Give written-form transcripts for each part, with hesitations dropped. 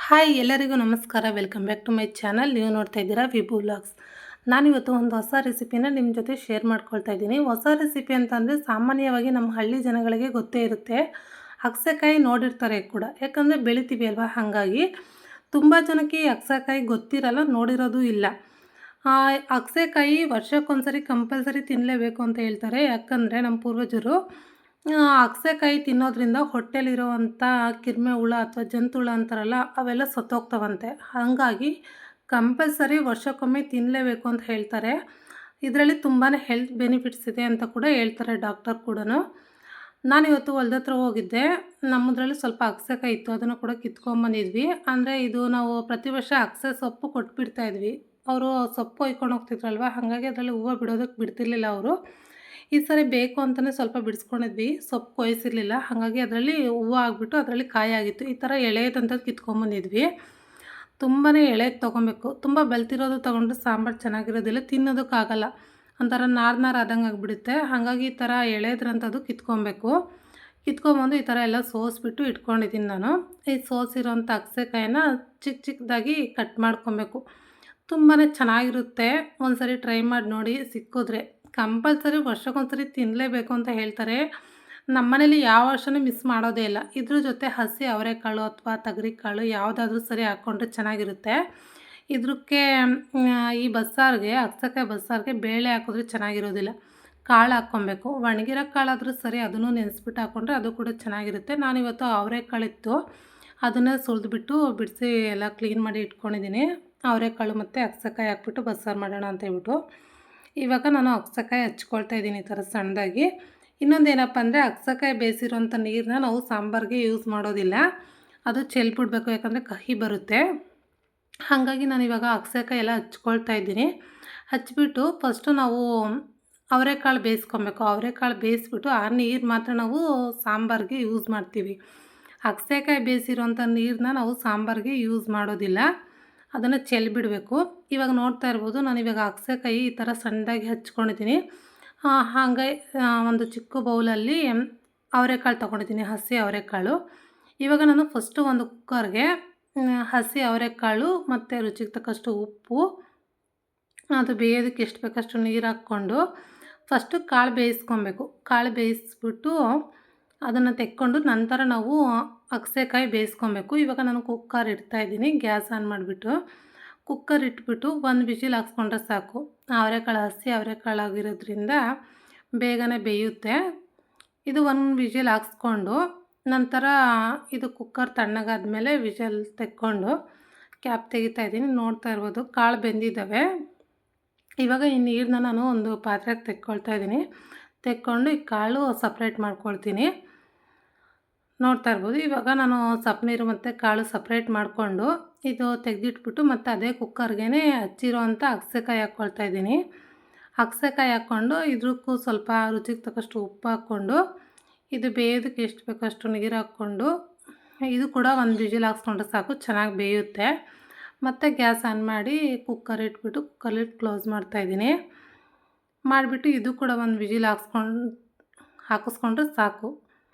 Hi ಎಲ್ಲರಿಗೂ ನಮಸ್ಕಾರ. Welcome back to my channel. ನೀವು ನೋಡ್ತಾ ಇದ್ದೀರಾ ವಿಭು ವ್ಲಾಗ್ಸ್. ನಾನಿವತ್ತು ಒಂದು ಹೊಸ ರೆಸಿಪಿನ ನಿಮ್ಮ ಜೊತೆ ಶೇರ್ ಮಾಡ್ಕೊಳ್ತಾ ಇದ್ದೀನಿ. ಹೊಸ ರೆಸಿಪಿ ಅಂತಂದರೆ ಸಾಮಾನ್ಯವಾಗಿ ನಮ್ಮ ಹಳ್ಳಿ ಜನಗಳಿಗೆ ಗೊತ್ತೇ ಇರುತ್ತೆ. ಅಗಸೆಕಾಯಿ ನೋಡಿರ್ತಾರೆ ಕೂಡ, ಯಾಕಂದರೆ ಬೆಳಿತೀವಿ ಅಲ್ವಾ. ಹಾಗಾಗಿ ತುಂಬ ಜನಕ್ಕೆ ಈ ಅಗಸೆಕಾಯಿ ಗೊತ್ತಿರಲ್ಲ, ನೋಡಿರೋದು ಇಲ್ಲ. ಅಗಸೆಕಾಯಿ ವರ್ಷಕ್ಕೊಂದ್ಸರಿ ಕಂಪಲ್ಸರಿ ತಿನ್ನಲೇಬೇಕು ಅಂತ ಹೇಳ್ತಾರೆ. ಯಾಕಂದರೆ ನಮ್ಮ ಪೂರ್ವಜರು ಅಗಸೆಕಾಯಿ ತಿನ್ನೋದ್ರಿಂದ ಹೊಟ್ಟೆಲಿರುವಂಥ ಕಿರ್ಮೆ ಹುಳ ಅಥವಾ ಜಂತುಹುಳ ಅಂತಾರಲ್ಲ, ಅವೆಲ್ಲ ಸತ್ತೋಗ್ತವಂತೆ. ಹಾಗಾಗಿ ಕಂಪಲ್ಸರಿ ವರ್ಷಕ್ಕೊಮ್ಮೆ ತಿನ್ನಲೇಬೇಕು ಅಂತ ಹೇಳ್ತಾರೆ. ಇದರಲ್ಲಿ ತುಂಬಾ ಹೆಲ್ತ್ ಬೆನಿಫಿಟ್ಸ್ ಇದೆ ಅಂತ ಕೂಡ ಹೇಳ್ತಾರೆ ಡಾಕ್ಟರ್ ಕೂಡ. ನಾನಿವತ್ತು ಹೊಲ್ದ ಹತ್ರ ಹೋಗಿದ್ದೆ. ನಮ್ಮದ್ರಲ್ಲಿ ಸ್ವಲ್ಪ ಅಗಸೆಕಾಯಿ ಇತ್ತು, ಅದನ್ನು ಕೂಡ ಕಿತ್ಕೊಂಬಂದಿದ್ವಿ. ಅಂದರೆ ಇದು ನಾವು ಪ್ರತಿ ವರ್ಷ ಅಗಸೆ ಸೊಪ್ಪು ಕೊಟ್ಬಿಡ್ತಾಯಿದ್ವಿ. ಅವರು ಸೊಪ್ಪು ಒಯ್ಕೊಂಡು ಹೋಗ್ತಿದ್ರಲ್ವ, ಹಾಗಾಗಿ ಅದರಲ್ಲಿ ಹೂವು ಬಿಡೋದಕ್ಕೆ ಬಿಡ್ತಿರ್ಲಿಲ್ಲ ಅವರು. ಈ ಸರಿ ಬೇಕು ಅಂತಲೇ ಸ್ವಲ್ಪ ಬಿಡಿಸ್ಕೊಂಡಿದ್ವಿ, ಸೊಪ್ಪು ಕೊಯ್ಸಿರಲಿಲ್ಲ. ಹಾಗಾಗಿ ಅದರಲ್ಲಿ ಹೂವು ಆಗಿಬಿಟ್ಟು ಅದರಲ್ಲಿ ಕಾಯಿ ಆಗಿತ್ತು. ಈ ಥರ ಎಳೆದಂಥದ್ದು ಕಿತ್ಕೊಂಬಂದಿದ್ವಿ. ತುಂಬಾ ಎಳೆದು ತೊಗೊಬೇಕು. ತುಂಬ ಬೆಳ್ತಿರೋದು ತೊಗೊಂಡ್ರೆ ಸಾಂಬಾರು ಚೆನ್ನಾಗಿರೋದಿಲ್ಲ, ತಿನ್ನೋದಕ್ಕಾಗಲ್ಲ, ಒಂಥರ ನಾರು ನಾರು ಆದಂಗೆ ಆಗಿಬಿಡುತ್ತೆ. ಹಾಗಾಗಿ ಈ ಥರ ಎಳೆದ್ರಂಥದ್ದು ಕಿತ್ಕೊಬೇಕು. ಕಿತ್ಕೊಂಬಂದು ಈ ಥರ ಎಲ್ಲ ಸೋಸಿಬಿಟ್ಟು ಇಟ್ಕೊಂಡಿದ್ದೀನಿ ನಾನು. ಈ ಸೋಸಿರೋಂಥ ಅಗಸೆಕಾಯಿನ ಚಿಕ್ಕ ಚಿಕ್ಕದಾಗಿ ಕಟ್ ಮಾಡ್ಕೊಬೇಕು. ತುಂಬಾ ಚೆನ್ನಾಗಿರುತ್ತೆ. ಒಂದು ಸರಿ ಟ್ರೈ ಮಾಡಿ ನೋಡಿ, ಸಿಕ್ಕಿದ್ರೆ ಕಂಪಲ್ಸರಿ ವರ್ಷಕ್ಕೊಂದ್ಸರಿ ತಿನ್ನಲೇಬೇಕು ಅಂತ ಹೇಳ್ತಾರೆ. ನಮ್ಮ ಮನೇಲಿ ಯಾವ ವರ್ಷವೂ ಮಿಸ್ ಮಾಡೋದೇ ಇಲ್ಲ. ಇದ್ರ ಜೊತೆ ಹಸಿ ಅವರೆಕಾಳು ಅಥವಾ ತೊಗರಿಕಾಳು ಯಾವುದಾದ್ರೂ ಸರಿ ಹಾಕ್ಕೊಂಡ್ರೆ ಚೆನ್ನಾಗಿರುತ್ತೆ. ಇದಕ್ಕೆ ಈ ಬಸ್ಸಾರಿಗೆ, ಅಗಸೆಕಾಯಿ ಬಸ್ಸಾರಿಗೆ ಬೇಳೆ ಹಾಕಿದ್ರೆ ಚೆನ್ನಾಗಿರೋದಿಲ್ಲ, ಕಾಳು ಹಾಕ್ಕೊಬೇಕು. ಒಣಗಿರೋ ಕಾಳಾದರೂ ಸರಿ, ಅದನ್ನು ನೆನೆಸ್ಬಿಟ್ಟು ಹಾಕ್ಕೊಂಡ್ರೆ ಅದು ಕೂಡ ಚೆನ್ನಾಗಿರುತ್ತೆ. ನಾನಿವತ್ತು ಅವರೆಕಾಳಿತ್ತು, ಅದನ್ನು ಸುಲಿದ್ಬಿಟ್ಟು ಬಿಡಿಸಿ ಎಲ್ಲ ಕ್ಲೀನ್ ಮಾಡಿ ಇಟ್ಕೊಂಡಿದ್ದೀನಿ. ಅವರೆಕಾಳು ಮತ್ತು ಅಗಸೆಕಾಯಿ ಹಾಕ್ಬಿಟ್ಟು ಬಸ್ಸಾರು ಮಾಡೋಣ ಅಂತ ಹೇಳ್ಬಿಟ್ಟು ಇವಾಗ ನಾನು ಅಗಸೆಕಾಯಿ ಹಚ್ಕೊಳ್ತಾ ಇದ್ದೀನಿ ಈ ಥರ ಸಣ್ಣದಾಗಿ. ಇನ್ನೊಂದೇನಪ್ಪ ಅಂದರೆ, ಅಗಸೆಕಾಯಿ ಬೇಯಿಸಿರೋಂಥ ನೀರನ್ನ ನಾವು ಸಾಂಬಾರಿಗೆ ಯೂಸ್ ಮಾಡೋದಿಲ್ಲ, ಅದು ಚೆಲ್ಬಿಡ್ಬೇಕು, ಯಾಕಂದರೆ ಕಹಿ ಬರುತ್ತೆ. ಹಾಗಾಗಿ ನಾನು ಇವಾಗ ಅಗಸೆಕಾಯಿ ಎಲ್ಲ ಹಚ್ಕೊಳ್ತಾ ಇದ್ದೀನಿ. ಹಚ್ಬಿಟ್ಟು ಫಸ್ಟು ನಾವು ಅವರೆಕಾಳು ಬೇಯಿಸ್ಕೊಬೇಕು. ಅವರೆಕಾಳು ಬೇಯಿಸ್ಬಿಟ್ಟು ಆ ನೀರು ಮಾತ್ರ ನಾವು ಸಾಂಬಾರಿಗೆ ಯೂಸ್ ಮಾಡ್ತೀವಿ. ಅಗಸೆಕಾಯಿ ಬೇಯಿಸಿರೋಂಥ ನೀರನ್ನ ನಾವು ಸಾಂಬಾರಿಗೆ ಯೂಸ್ ಮಾಡೋದಿಲ್ಲ, ಅದನ್ನು ಚೆಲ್ಬಿಡಬೇಕು. ಇವಾಗ ನೋಡ್ತಾ ಇರ್ಬೋದು, ನಾನು ಇವಾಗ ಅಗಸೆಕಾಯಿ ಈ ಥರ ಸಣ್ಣದಾಗಿ ಹಚ್ಕೊಂಡಿದ್ದೀನಿ. ಹಾಗೆ ಒಂದು ಚಿಕ್ಕ ಬೌಲಲ್ಲಿ ಅವರೆಕಾಳು ತೊಗೊಂಡಿದ್ದೀನಿ, ಹಸಿ ಅವರೆಕಾಳು. ಇವಾಗ ನಾನು ಫಸ್ಟು ಒಂದು ಕುಕ್ಕರ್ಗೆ ಹಸಿ ಅವರೆಕಾಳು ಮತ್ತು ರುಚಿಗೆ ತಕ್ಕಷ್ಟು ಉಪ್ಪು, ಅದು ಬೇಯೋದಕ್ಕೆ ಎಷ್ಟು ಬೇಕಷ್ಟು ನೀರು ಹಾಕ್ಕೊಂಡು ಫಸ್ಟು ಕಾಳು ಬೇಯಿಸ್ಕೊಬೇಕು. ಕಾಳು ಬೇಯಿಸ್ಬಿಟ್ಟು ಅದನ್ನು ತೆಕ್ಕೊಂಡು ನಂತರ ನಾವು ಅಗಸೆಕಾಯಿ ಬೇಯಿಸ್ಕೊಬೇಕು. ಇವಾಗ ನಾನು ಕುಕ್ಕರ್ ಇಡ್ತಾಯಿದ್ದೀನಿ, ಗ್ಯಾಸ್ ಆನ್ ಮಾಡಿಬಿಟ್ಟು ಕುಕ್ಕರ್ ಇಟ್ಬಿಟ್ಟು ಒಂದು ವಿಜಿಲ್ ಹಾಕ್ಸ್ಕೊಂಡ್ರೆ ಸಾಕು. ಅವರೆಕಾಳು ಹಸಿ ಅವರೆಕಾಳು ಆಗಿರೋದ್ರಿಂದ ಬೇಗನೆ ಬೇಯುತ್ತೆ. ಇದು ಒಂದು ವಿಜಿಲ್ ಹಾಕ್ಸ್ಕೊಂಡು ನಂತರ ಇದು ಕುಕ್ಕರ್ ತಣ್ಣಗಾದ್ಮೇಲೆ ವಿಜಲ್ ತೆಕ್ಕೊಂಡು ಕ್ಯಾಪ್ ತೆಗಿತಾಯಿದ್ದೀನಿ. ನೋಡ್ತಾ ಇರ್ಬೋದು, ಕಾಳು ಬೆಂದಿದ್ದಾವೆ. ಇವಾಗ ಈ ನೀರನ್ನ ನಾನು ಒಂದು ಪಾತ್ರೆಗೆ ತೆಕ್ಕೊಳ್ತಾ ಇದ್ದೀನಿ. ತೆಕ್ಕೊಂಡು ಈ ಕಾಳು ಸಪ್ರೇಟ್ ಮಾಡ್ಕೊಳ್ತೀನಿ. ನೋಡ್ತಾ ಇರ್ಬೋದು, ಇವಾಗ ನಾನು ಸಪ್ಪೆ ನೀರು ಮತ್ತು ಕಾಳು ಸಪ್ರೇಟ್ ಮಾಡಿಕೊಂಡು ಇದು ತೆಗೆದಿಟ್ಬಿಟ್ಟು ಮತ್ತು ಅದೇ ಕುಕ್ಕರ್ಗೆ ಹಚ್ಚಿರೋವಂಥ ಅಗಸೆಕಾಯಿ ಹಾಕ್ಕೊಳ್ತಾ ಇದ್ದೀನಿ. ಅಗಸೆಕಾಯಿ ಹಾಕ್ಕೊಂಡು ಇದಕ್ಕೂ ಸ್ವಲ್ಪ ರುಚಿಗೆ ತಕ್ಕಷ್ಟು ಉಪ್ಪು ಹಾಕ್ಕೊಂಡು ಇದು ಬೇಯೋದಕ್ಕೆ ಎಷ್ಟು ಬೇಕೋ ಅಷ್ಟು ನೀರು ಹಾಕ್ಕೊಂಡು ಇದು ಕೂಡ ಒಂದು ವಿಜಿಲ್ ಹಾಕ್ಸ್ಕೊಂಡ್ರೆ ಸಾಕು, ಚೆನ್ನಾಗಿ ಬೇಯುತ್ತೆ. ಮತ್ತು ಗ್ಯಾಸ್ ಆನ್ ಮಾಡಿ ಕುಕ್ಕರ್ ಇಟ್ಬಿಟ್ಟು ಕುಕ್ಕರ್ ಲಿಡ್ ಕ್ಲೋಸ್ ಮಾಡ್ತಾಯಿದ್ದೀನಿ. ಮಾಡಿಬಿಟ್ಟು ಇದು ಕೂಡ ಒಂದು ವಿಜಿಲ್ ಹಾಕಿಸ್ಕೊಂಡ್ರೆ ಸಾಕು,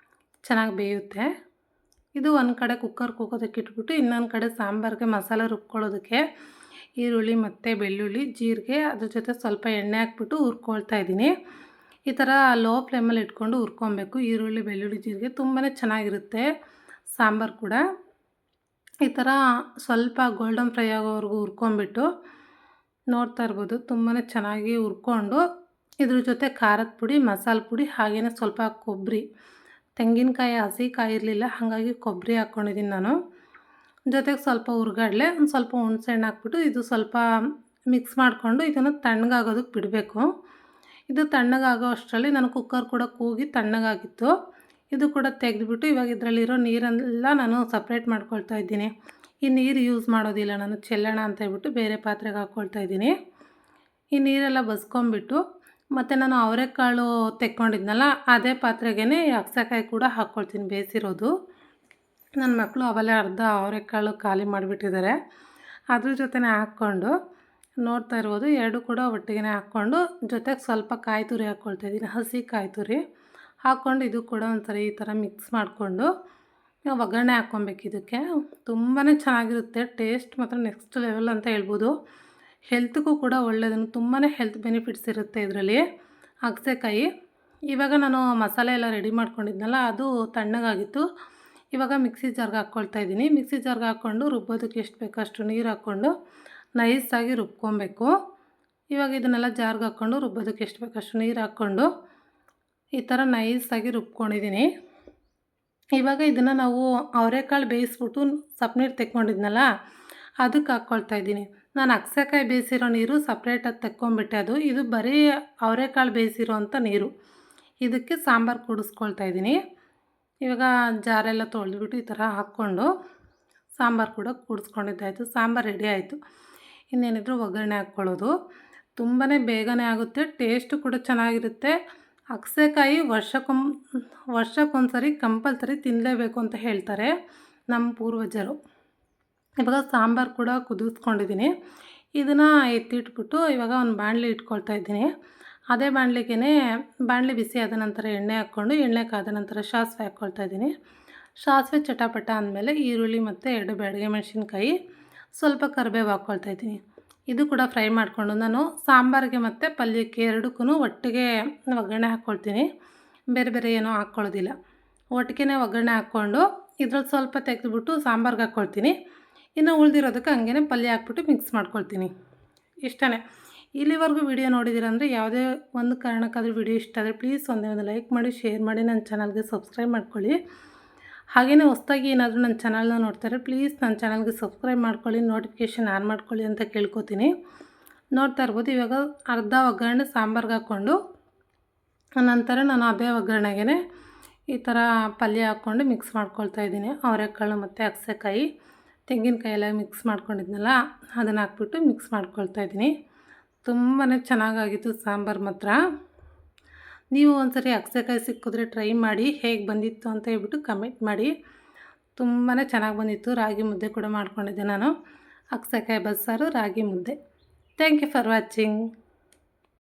ಚೆನ್ನಾಗಿ ಬೇಯುತ್ತೆ. ಇದು ಒಂದು ಕಡೆ ಕುಕ್ಕರ್ ಕೂಗೋದಕ್ಕೆ ಇಟ್ಬಿಟ್ಟು ಇನ್ನೊಂದು ಕಡೆ ಸಾಂಬಾರಿಗೆ ಮಸಾಲೆ ರುಬ್ಕೊಳ್ಳೋದಕ್ಕೆ ಈರುಳ್ಳಿ ಮತ್ತು ಬೆಳ್ಳುಳ್ಳಿ, ಜೀರಿಗೆ, ಅದ್ರ ಜೊತೆ ಸ್ವಲ್ಪ ಎಣ್ಣೆ ಹಾಕ್ಬಿಟ್ಟು ಹುರ್ಕೊಳ್ತಾ ಇದ್ದೀನಿ. ಈ ಥರ ಲೋ ಫ್ಲೇಮಲ್ಲಿ ಇಟ್ಕೊಂಡು ಹುರ್ಕೊಬೇಕು. ಈರುಳ್ಳಿ, ಬೆಳ್ಳುಳ್ಳಿ, ಜೀರಿಗೆ ತುಂಬಾ ಚೆನ್ನಾಗಿರುತ್ತೆ ಸಾಂಬಾರು ಕೂಡ. ಈ ಥರ ಸ್ವಲ್ಪ ಗೋಲ್ಡನ್ ಫ್ರೈ ಆಗೋವರೆಗೂ ಹುರ್ಕೊಂಬಿಟ್ಟು ನೋಡ್ತಾ ಇರ್ಬೋದು, ತುಂಬಾ ಚೆನ್ನಾಗಿ ಹುರ್ಕೊಂಡು ಇದ್ರ ಜೊತೆ ಖಾರದ ಪುಡಿ, ಮಸಾಲೆ ಪುಡಿ, ಹಾಗೆಯೇ ಸ್ವಲ್ಪ ಕೊಬ್ಬರಿ, ತೆಂಗಿನಕಾಯಿ ಹಸಿ ಕಾಯಿ ಇರಲಿಲ್ಲ, ಹಾಗಾಗಿ ಕೊಬ್ಬರಿ ಹಾಕ್ಕೊಂಡಿದ್ದೀನಿ ನಾನು. ಜೊತೆಗೆ ಸ್ವಲ್ಪ ಹುರ್ಗಡ್ಲೆ, ಒಂದು ಸ್ವಲ್ಪ ಹುಣಸೆಹಣ್ಣು ಹಾಕ್ಬಿಟ್ಟು ಇದು ಸ್ವಲ್ಪ ಮಿಕ್ಸ್ ಮಾಡಿಕೊಂಡು ಇದನ್ನು ತಣ್ಣಗಾಗೋದಕ್ಕೆ ಬಿಡಬೇಕು. ಇದು ತಣ್ಣಗಾಗೋ ಅಷ್ಟರಲ್ಲಿ ನಾನು ಕುಕ್ಕರ್ ಕೂಡ ಕೂಗಿ ತಣ್ಣಗಾಗಿತ್ತು. ಇದು ಕೂಡ ತೆಗೆದುಬಿಟ್ಟು ಇವಾಗ ಇದರಲ್ಲಿರೋ ನೀರೆಲ್ಲ ನಾನು ಸಪ್ರೇಟ್ ಮಾಡ್ಕೊಳ್ತಾ ಇದ್ದೀನಿ. ಈ ನೀರು ಯೂಸ್ ಮಾಡೋದಿಲ್ಲ ನಾನು, ಚೆಲ್ಲೋಣ ಅಂತ ಹೇಳ್ಬಿಟ್ಟು ಬೇರೆ ಪಾತ್ರೆಗೆ ಹಾಕ್ಕೊಳ್ತಾ ಇದ್ದೀನಿ. ಈ ನೀರೆಲ್ಲ ಬಸ್ಕೊಂಬಿಟ್ಟು ಮತ್ತು ನಾನು ಅವರೆಕಾಳು ತೆಕ್ಕೊಂಡಿದ್ನಲ್ಲ ಅದೇ ಪಾತ್ರೆಗೇ ಅಗಸೆಕಾಯಿ ಕೂಡ ಹಾಕ್ಕೊಳ್ತೀನಿ ಬೇಯಿಸಿರೋದು. ನನ್ನ ಮಕ್ಕಳು ಅವೆಲ್ಲ ಅರ್ಧ ಅವರೆಕಾಳು ಖಾಲಿ ಮಾಡಿಬಿಟ್ಟಿದ್ದಾರೆ. ಅದ್ರ ಜೊತೆನೇ ಹಾಕ್ಕೊಂಡು ನೋಡ್ತಾ ಇರ್ಬೋದು, ಎರಡು ಕೂಡ ಒಟ್ಟಿಗೆ ಹಾಕ್ಕೊಂಡು ಜೊತೆಗೆ ಸ್ವಲ್ಪ ಕಾಯಿ ತುರಿ ಹಾಕ್ಕೊಳ್ತಾ ಇದ್ದೀನಿ, ಹಸಿ ಕಾಯಿ ತುರಿ ಹಾಕ್ಕೊಂಡು ಇದು ಕೂಡ ಒಂದ್ಸರಿ ಈ ಥರ ಮಿಕ್ಸ್ ಮಾಡಿಕೊಂಡು ಈಗ ಒಗ್ಗರಣೆ ಹಾಕ್ಕೊಬೇಕು ಇದಕ್ಕೆ. ತುಂಬಾ ಚೆನ್ನಾಗಿರುತ್ತೆ, ಟೇಸ್ಟ್ ಮಾತ್ರ ನೆಕ್ಸ್ಟ್ ಲೆವೆಲ್ ಅಂತ ಹೇಳ್ಬೋದು. ಹೆಲ್ತ್ಗೂ ಕೂಡ ಒಳ್ಳೆಯದು, ತುಂಬಾ ಹೆಲ್ತ್ ಬೆನಿಫಿಟ್ಸ್ ಇರುತ್ತೆ ಇದರಲ್ಲಿ ಅಗಸೆಕಾಯಿ. ಇವಾಗ ನಾನು ಮಸಾಲೆ ಎಲ್ಲ ರೆಡಿ ಮಾಡ್ಕೊಂಡಿದ್ನಲ್ಲ, ಅದು ತಣ್ಣಗಾಗಿತ್ತು. ಇವಾಗ ಮಿಕ್ಸಿ ಜಾರ್ಗೆ ಹಾಕ್ಕೊಳ್ತಾ ಇದ್ದೀನಿ. ಮಿಕ್ಸಿ ಜಾರ್ಗೆ ಹಾಕ್ಕೊಂಡು ರುಬ್ಬೋದಕ್ಕೆ ಎಷ್ಟು ಬೇಕೋ ಅಷ್ಟು ನೀರು ಹಾಕ್ಕೊಂಡು ನೈಸಾಗಿ ರುಬ್ಕೊಬೇಕು. ಇವಾಗ ಇದನ್ನೆಲ್ಲ ಜಾರ್ಗೆ ಹಾಕ್ಕೊಂಡು ರುಬ್ಬೋದಕ್ಕೆ ಎಷ್ಟು ಬೇಕೋ ಅಷ್ಟು ನೀರು ಹಾಕ್ಕೊಂಡು ಈ ಥರ ನೈಸಾಗಿ ರುಬ್ಕೊಂಡಿದ್ದೀನಿ. ಇವಾಗ ಇದನ್ನು ನಾವು ಅವರೆಕಾಳು ಬೇಯಿಸ್ಬಿಟ್ಟು ಸಪ್ನೀರು ತೆಕ್ಕೊಂಡಿದ್ನಲ್ಲ, ಅದಕ್ಕೆ ಹಾಕ್ಕೊಳ್ತಾ ಇದ್ದೀನಿ. ನಾನು ಅಗಸೆಕಾಯಿ ಬೇಯಿಸಿರೋ ನೀರು ಸಪ್ರೇಟಾಗಿ ತೆಕ್ಕೊಂಬಿಟ್ಟೆ. ಇದು ಬರೀ ಅವರೆಕಾಳು ಬೇಯಿಸಿರೋ ಅಂಥ ನೀರು. ಇದಕ್ಕೆ ಸಾಂಬಾರು ಕೂಡಿಸ್ಕೊಳ್ತಾ ಇದ್ದೀನಿ. ಇವಾಗ ಜಾರೆಲ್ಲ ತೊಳೆದ್ಬಿಟ್ಟು ಈ ಥರ ಹಾಕ್ಕೊಂಡು ಸಾಂಬಾರು ಕೂಡ ಕೂಡಿಸ್ಕೊಂಡಿದ್ದಾಯಿತು. ಸಾಂಬಾರು ರೆಡಿ ಆಯಿತು. ಇನ್ನೇನಿದ್ರು ಒಗ್ಗರಣೆ ಹಾಕ್ಕೊಳ್ಳೋದು. ತುಂಬಾ ಬೇಗನೆ ಆಗುತ್ತೆ, ಟೇಸ್ಟು ಕೂಡ ಚೆನ್ನಾಗಿರುತ್ತೆ. ಅಗಸೆಕಾಯಿ ವರ್ಷಕ್ಕೊಂದ್ಸರಿ ಕಂಪಲ್ಸರಿ ತಿನ್ನಲೇಬೇಕು ಅಂತ ಹೇಳ್ತಾರೆ ನಮ್ಮ ಪೂರ್ವಜರು. ಇವಾಗ ಸಾಂಬಾರು ಕೂಡ ಕುದಿಸ್ಕೊಂಡಿದ್ದೀನಿ. ಇದನ್ನು ಎತ್ತಿಟ್ಬಿಟ್ಟು ಇವಾಗ ಒಂದು ಬಾಣಲಿ ಇಟ್ಕೊಳ್ತಾ ಇದ್ದೀನಿ. ಅದೇ ಬಾಣಲಿ ಬಿಸಿ ಆದ ನಂತರ ಎಣ್ಣೆ ಹಾಕ್ಕೊಂಡು, ಎಣ್ಣೆ ಕಾದ ನಂತರ ಸಾಸಿವೆ ಹಾಕ್ಕೊಳ್ತಾ ಇದ್ದೀನಿ. ಸಾಸಿವೆ ಚಟಪಟ ಅಂದಮೇಲೆ ಈರುಳ್ಳಿ ಮತ್ತು 2 ಬ್ಯಾಡಗಿ ಮೆಣಸಿನ್ಕಾಯಿ, ಸ್ವಲ್ಪ ಕರಿಬೇವು ಹಾಕ್ಕೊಳ್ತಾ ಇದ್ದೀನಿ. ಇದು ಕೂಡ ಫ್ರೈ ಮಾಡಿಕೊಂಡು ನಾನು ಸಾಂಬಾರಿಗೆ ಮತ್ತು ಪಲ್ಯಕ್ಕೆ ಎರಡಕ್ಕೂ ಒಟ್ಟಿಗೆ ಒಗ್ಗರಣೆ ಹಾಕ್ಕೊಳ್ತೀನಿ. ಬೇರೆ ಬೇರೆ ಏನೂ ಹಾಕ್ಕೊಳ್ಳೋದಿಲ್ಲ. ಒಟ್ಟಿಗೆ ಒಗ್ಗರಣೆ ಹಾಕ್ಕೊಂಡು ಇದ್ರಲ್ಲಿ ಸ್ವಲ್ಪ ತೆಗೆದುಬಿಟ್ಟು ಸಾಂಬಾರ್ಗೆ ಹಾಕ್ಕೊಳ್ತೀನಿ. ಇನ್ನು ಉಳಿದಿರೋದಕ್ಕೆ ಹಂಗೇ ಪಲ್ಯ ಹಾಕ್ಬಿಟ್ಟು ಮಿಕ್ಸ್ ಮಾಡ್ಕೊಳ್ತೀನಿ. ಇಷ್ಟೇ. ಇಲ್ಲಿವರೆಗೂ ವಿಡಿಯೋ ನೋಡಿದ್ದೀರ ಅಂದರೆ ಯಾವುದೇ ಒಂದು ಕಾರಣಕ್ಕಾದರೂ ವಿಡಿಯೋ ಇಷ್ಟ ಆದರೆ ಪ್ಲೀಸ್ ಒಂದು ಲೈಕ್ ಮಾಡಿ, ಶೇರ್ ಮಾಡಿ, ನನ್ನ ಚಾನಲ್ಗೆ ಸಬ್ಸ್ಕ್ರೈಬ್ ಮಾಡ್ಕೊಳ್ಳಿ. ಹಾಗೆಯೇ ಹೊಸದಾಗಿ ಏನಾದರೂ ನನ್ನ ಚಾನಲ್ನ ನೋಡ್ತಾರೆ ಪ್ಲೀಸ್ ನನ್ನ ಚಾನಲ್ಗೆ ಸಬ್ಸ್ಕ್ರೈಬ್ ಮಾಡ್ಕೊಳ್ಳಿ, ನೋಟಿಫಿಕೇಷನ್ ಆನ್ ಮಾಡ್ಕೊಳ್ಳಿ ಅಂತ ಕೇಳ್ಕೊತೀನಿ. ನೋಡ್ತಾ ಇರ್ಬೋದು. ಇವಾಗ ಅರ್ಧ ಒಗ್ಗರಣೆ ಸಾಂಬಾರ್ಗೆ ಹಾಕ್ಕೊಂಡು ನಂತರ ನಾನು ಅದೇ ಒಗ್ಗರಣೆಗೆ ಈ ಥರ ಪಲ್ಯ ಹಾಕ್ಕೊಂಡು ಮಿಕ್ಸ್ ಮಾಡ್ಕೊಳ್ತಾ ಇದ್ದೀನಿ. ಅವರೆಕಾಳು ಮತ್ತು ಅಗಸೆಕಾಯಿ, ತೆಂಗಿನಕಾಯಿ ಎಲ್ಲ ಮಿಕ್ಸ್ ಮಾಡ್ಕೊಂಡಿದ್ನಲ್ಲ, ಅದನ್ನು ಹಾಕ್ಬಿಟ್ಟು ಮಿಕ್ಸ್ ಮಾಡ್ಕೊಳ್ತಾ ಇದ್ದೀನಿ. ತುಂಬಾ ಚೆನ್ನಾಗಾಗಿತ್ತು ಸಾಂಬಾರು ಮಾತ್ರ. ನೀವು ಒಂದ್ಸರಿ ಅಗಸೆಕಾಯಿ ಸಿಕ್ಕಿದ್ರೆ ಟ್ರೈ ಮಾಡಿ, ಹೇಗೆ ಬಂದಿತ್ತು ಅಂತ ಹೇಳ್ಬಿಟ್ಟು ಕಮೆಂಟ್ ಮಾಡಿ. ತುಂಬಾ ಚೆನ್ನಾಗಿ ಬಂದಿತ್ತು. ರಾಗಿ ಮುದ್ದೆ ಕೂಡ ಮಾಡ್ಕೊಂಡಿದ್ದೆ ನಾನು. ಅಗಸೆಕಾಯಿ ಬಸ್ಸಾರು, ragi mudde. Thank you for watching.